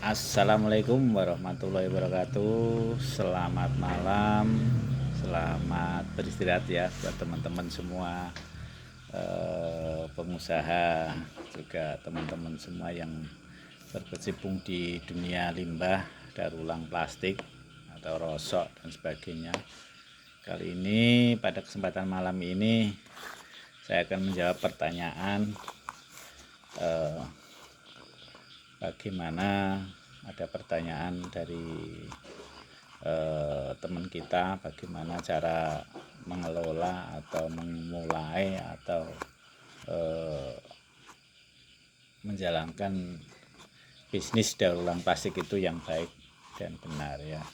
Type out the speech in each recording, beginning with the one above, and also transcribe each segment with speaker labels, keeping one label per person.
Speaker 1: Assalamualaikum warahmatullahi wabarakatuh. Selamat malam, selamat beristirahat ya buat teman-teman semua, pengusaha, juga teman-teman semua yang berkecimpung di dunia limbah, daur ulang plastik atau rosok dan sebagainya. Kali ini pada kesempatan malam ini saya akan menjawab pertanyaan bagaimana. Ada pertanyaan dari teman kita, bagaimana cara mengelola atau memulai atau menjalankan bisnis daur ulang plastik itu yang baik dan benar ya.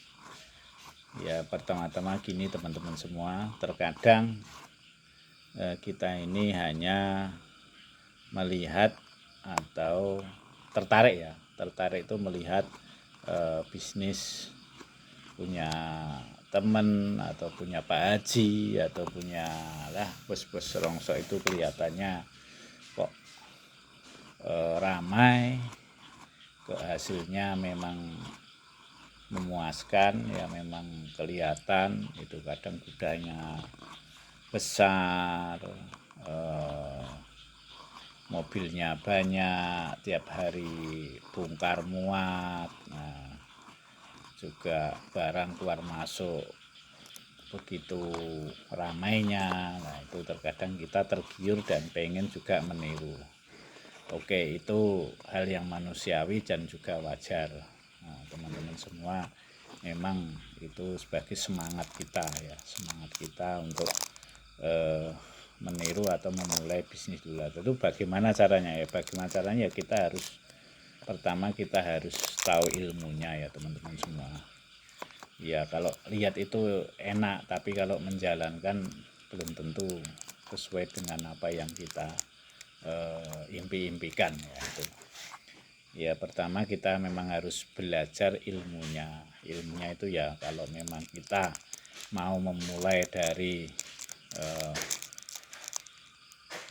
Speaker 1: Ya, pertama-tama gini teman-teman semua, terkadang kita ini hanya melihat atau tertarik itu melihat bisnis punya temen atau punya Pak Haji atau punya bos-bos rongsok itu kelihatannya kok ramai, kok hasilnya memang memuaskan ya, memang kelihatan itu kadang gudangnya besar, mobilnya banyak, tiap hari bongkar muat, juga barang keluar masuk begitu ramainya. Nah, itu terkadang kita tergiur dan pengen juga meniru. Oke, itu hal yang manusiawi dan juga wajar. Nah, teman-teman semua, memang itu sebagai semangat kita ya, semangat kita untuk meniru atau memulai bisnis dulu. Tentu bagaimana caranya ya? Bagaimana caranya ya, kita harus pertama kita harus tahu ilmunya ya teman-teman semua. Ya, kalau lihat itu enak, tapi kalau menjalankan belum tentu sesuai dengan apa yang kita impi-impikan ya itu. Ya, pertama kita memang harus belajar ilmunya. Ilmunya itu ya, kalau memang kita mau memulai dari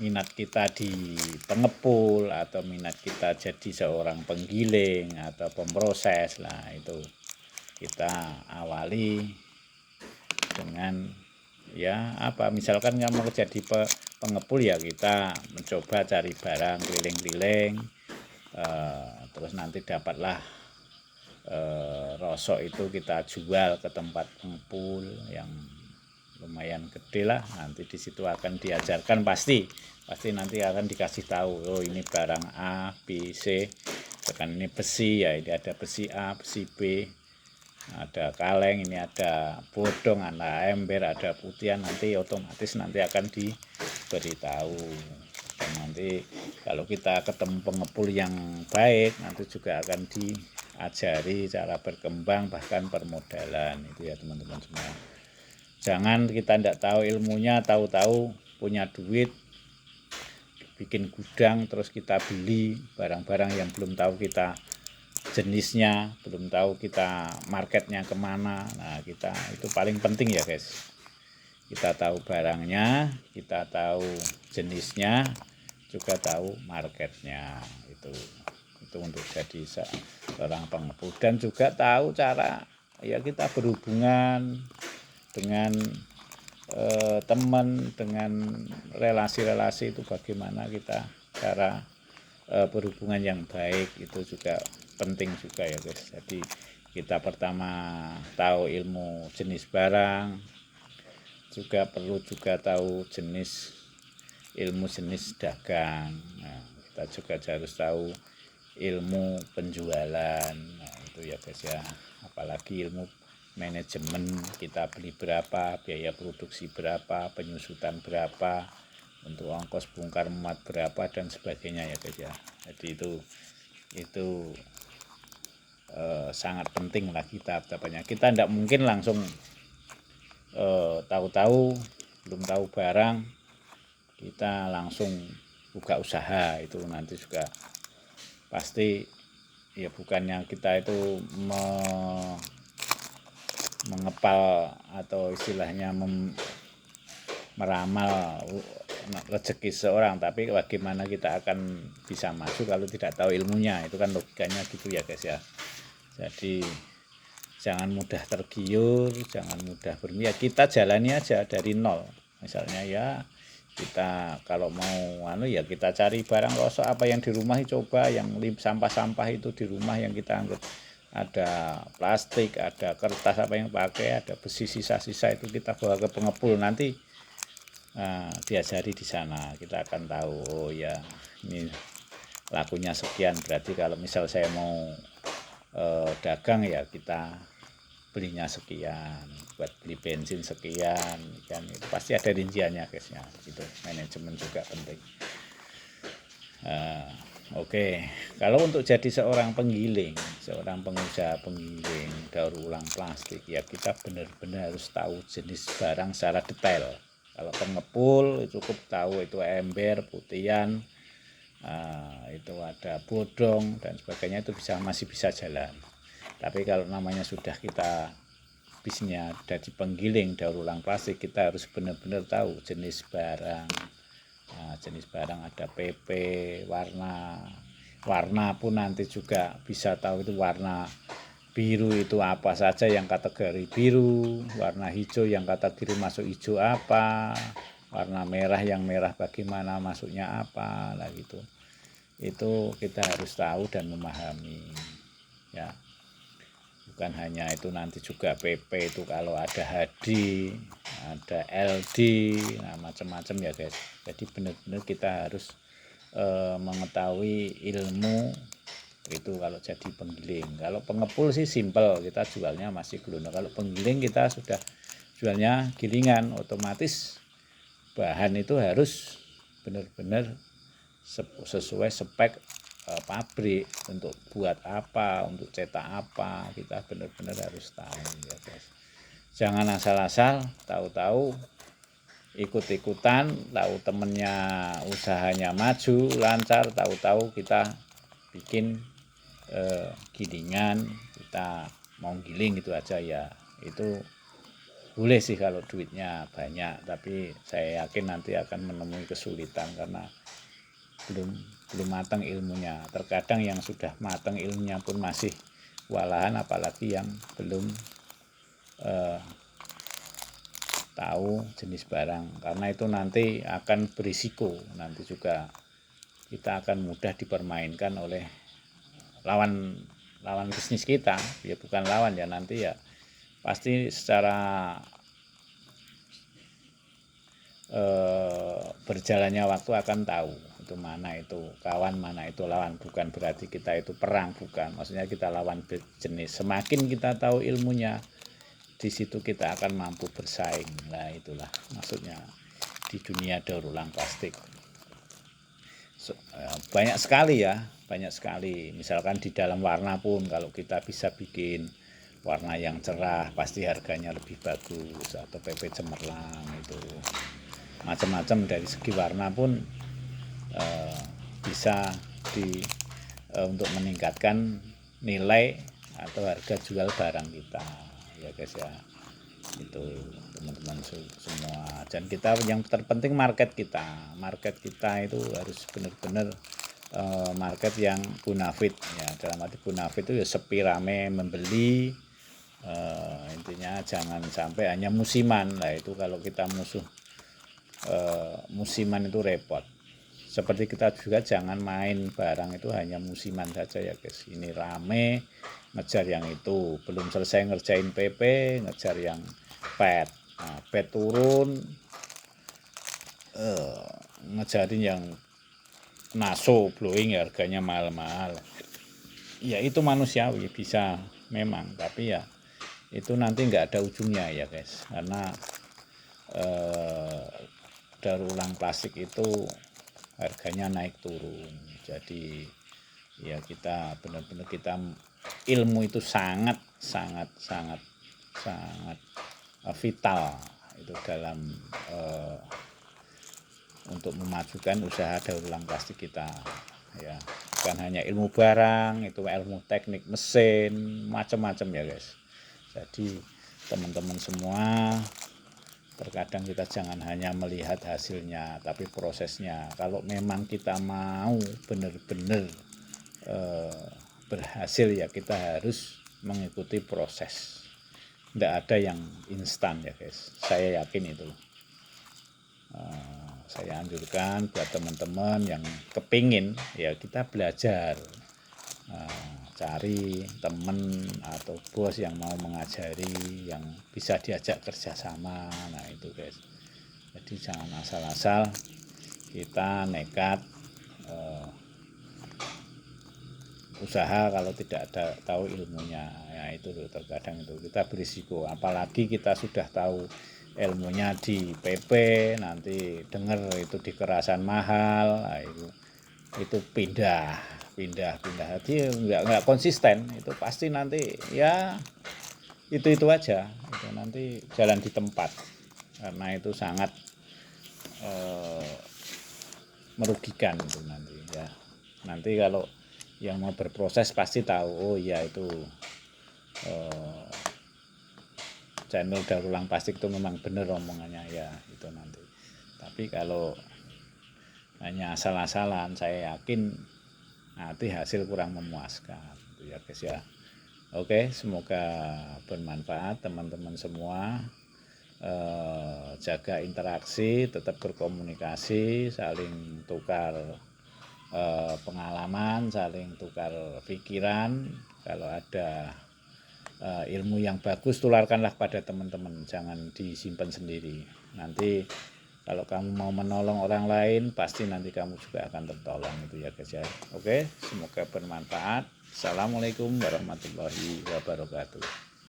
Speaker 1: minat kita di pengepul atau minat kita jadi seorang penggiling atau pemproses, lah itu kita awali dengan ya apa, misalkan nggak mau jadi pengepul ya kita mencoba cari barang keliling-keliling, terus nanti dapatlah rosok itu kita jual ke tempat pengepul yang lumayan gede lah. Nanti di situ akan diajarkan, pasti nanti akan dikasih tahu, oh ini barang A, B, C, kan ini besi ya, ini ada besi A, besi B, ada kaleng, ini ada bodong, ada ember, ada putihan, nanti otomatis nanti akan diberitahu. Dan nanti kalau kita ketemu pengepul yang baik, nanti juga akan diajari cara berkembang, bahkan permodalan itu ya teman-teman semua. Jangan kita tidak tahu ilmunya, tahu-tahu punya duit bikin gudang, terus kita beli barang-barang yang belum tahu kita jenisnya, belum tahu kita marketnya kemana. Nah, kita itu paling penting ya guys, kita tahu barangnya, kita tahu jenisnya, juga tahu marketnya. Itu untuk jadi seorang pengepul, dan juga tahu cara ya kita berhubungan dengan teman, dengan relasi-relasi itu bagaimana kita cara berhubungan yang baik, itu juga penting juga ya guys. Jadi kita pertama tahu ilmu jenis barang, juga perlu juga tahu ilmu jenis dagang. Nah, kita juga harus tahu ilmu penjualan. Nah, itu ya guys ya, apalagi ilmu manajemen, kita beli berapa, biaya produksi berapa, penyusutan berapa, untuk ongkos bongkar muat berapa dan sebagainya ya guys ya. Jadi itu sangat penting lah kita tidak mungkin langsung tahu-tahu belum tahu barang kita langsung buka usaha. Itu nanti juga pasti ya, bukannya kita itu mengepal atau istilahnya meramal rezeki seorang, tapi bagaimana kita akan bisa maju kalau tidak tahu ilmunya. Itu kan logikanya gitu ya guys ya. Jadi jangan mudah tergiur, jangan mudah berniat. Kita jalani aja dari nol. Misalnya ya kita kalau mau ya kita cari barang rosok apa yang di rumah, coba yang sampah-sampah itu di rumah yang kita anggap ada plastik, ada kertas apa yang pakai, ada besi sisa-sisa itu kita bawa ke pengepul, nanti diajari di sana, kita akan tahu oh ya ini lakunya sekian, berarti kalau misal saya mau dagang ya kita belinya sekian, buat beli bensin sekian kan, itu pasti ada rinciannya guys ya, itu manajemen juga penting. Oke, kalau untuk jadi seorang penggiling, seorang pengusaha penggiling daur ulang plastik ya kita benar-benar harus tahu jenis barang secara detail. Kalau pengepul cukup tahu itu ember, putihan, itu ada bodong dan sebagainya, itu masih bisa jalan. Tapi kalau namanya sudah kita bisnisnya dari penggiling daur ulang plastik, kita harus benar-benar tahu jenis barang. Jenis barang ada PP, warna pun nanti juga bisa tahu itu warna biru itu apa saja yang kategori biru, warna hijau yang kategori masuk hijau apa, warna merah yang merah bagaimana masuknya apa lah gitu. Itu kita harus tahu dan memahami ya. Bukan hanya itu, nanti juga PP itu kalau ada HD, ada LD, nah macam-macam ya guys. Jadi benar-benar kita harus mengetahui ilmu itu kalau jadi penggiling. Kalau pengepul sih simpel, kita jualnya masih gulung. Kalau penggiling kita sudah jualnya gilingan, otomatis bahan itu harus benar-benar sesuai spek pabrik, untuk buat apa, untuk cetak apa, kita benar-benar harus tahu ya guys. Jangan asal-asal tahu-tahu ikut-ikutan, tahu temennya usahanya maju lancar, tahu-tahu kita bikin gilingan, kita mau giling gitu aja ya, itu boleh sih kalau duitnya banyak, tapi saya yakin nanti akan menemui kesulitan karena belum matang ilmunya. Terkadang yang sudah matang ilmunya pun masih kewalahan, apalagi yang belum tahu jenis barang, karena itu nanti akan berisiko, nanti juga kita akan mudah dipermainkan oleh lawan bisnis kita ya, bukan lawan ya, nanti ya pasti secara berjalannya waktu akan tahu itu mana itu kawan, mana itu lawan. Bukan berarti kita itu perang, bukan, maksudnya kita lawan jenis. Semakin kita tahu ilmunya, di situ kita akan mampu bersaing. Nah itulah maksudnya di dunia daur ulang plastik. Banyak sekali ya, banyak sekali. Misalkan di dalam warna pun, kalau kita bisa bikin warna yang cerah pasti harganya lebih bagus, atau PP cemerlang, itu macam-macam. Dari segi warna pun bisa untuk meningkatkan nilai atau harga jual barang kita ya guys ya, itu teman-teman semua. Dan kita yang terpenting market kita itu harus benar-benar market yang bonafit ya, dalam arti bonafit itu ya sepi rame membeli, intinya jangan sampai hanya musiman. Nah itu kalau kita musiman itu repot. Seperti kita juga jangan main barang itu hanya musiman saja ya guys. Ini rame ngejar yang itu, belum selesai ngerjain PP ngejar yang PET. Nah, PET turun ngejarin yang naso blowing, harganya mahal-mahal. Ya itu manusiawi, bisa memang, tapi ya itu nanti nggak ada ujungnya ya guys, karena daur ulang plastik itu harganya naik turun. Jadi ya kita benar-benar ilmu itu sangat vital itu dalam untuk memajukan usaha daur ulang plastik kita ya. Bukan hanya ilmu barang, itu ilmu teknik mesin, macam-macam ya guys. Jadi teman-teman semua, terkadang kita jangan hanya melihat hasilnya, tapi prosesnya. Kalau memang kita mau benar-benar berhasil ya kita harus mengikuti proses. Tidak ada yang instan ya guys, saya yakin itu. Saya anjurkan buat teman-teman yang kepingin, ya kita belajar, cari teman atau bos yang mau mengajari, yang bisa diajak kerjasama. Nah itu guys, jadi jangan asal-asal kita nekat usaha kalau tidak ada tahu ilmunya. Ya itu terkadang itu kita berisiko, apalagi kita sudah tahu ilmunya di PP, nanti dengar itu di kerasan mahal. Nah, itu pindah jadi nggak konsisten, itu pasti nanti ya itu aja, itu nanti jalan di tempat, karena itu sangat merugikan itu nanti ya. Nanti kalau yang mau berproses pasti tahu, oh iya itu channel daur ulang plastik itu memang benar omongannya ya itu nanti. Tapi kalau hanya asal-asalan, saya yakin nanti hasil kurang memuaskan gitu ya guys ya. Oke, semoga bermanfaat teman-teman semua. Jaga interaksi, tetap berkomunikasi, saling tukar pengalaman, saling tukar pikiran. Kalau ada ilmu yang bagus, tularkanlah pada teman-teman, jangan disimpan sendiri. Nanti kalau kamu mau menolong orang lain, pasti nanti kamu juga akan tertolong itu ya guys ya. Oke, semoga bermanfaat. Assalamualaikum warahmatullahi wabarakatuh.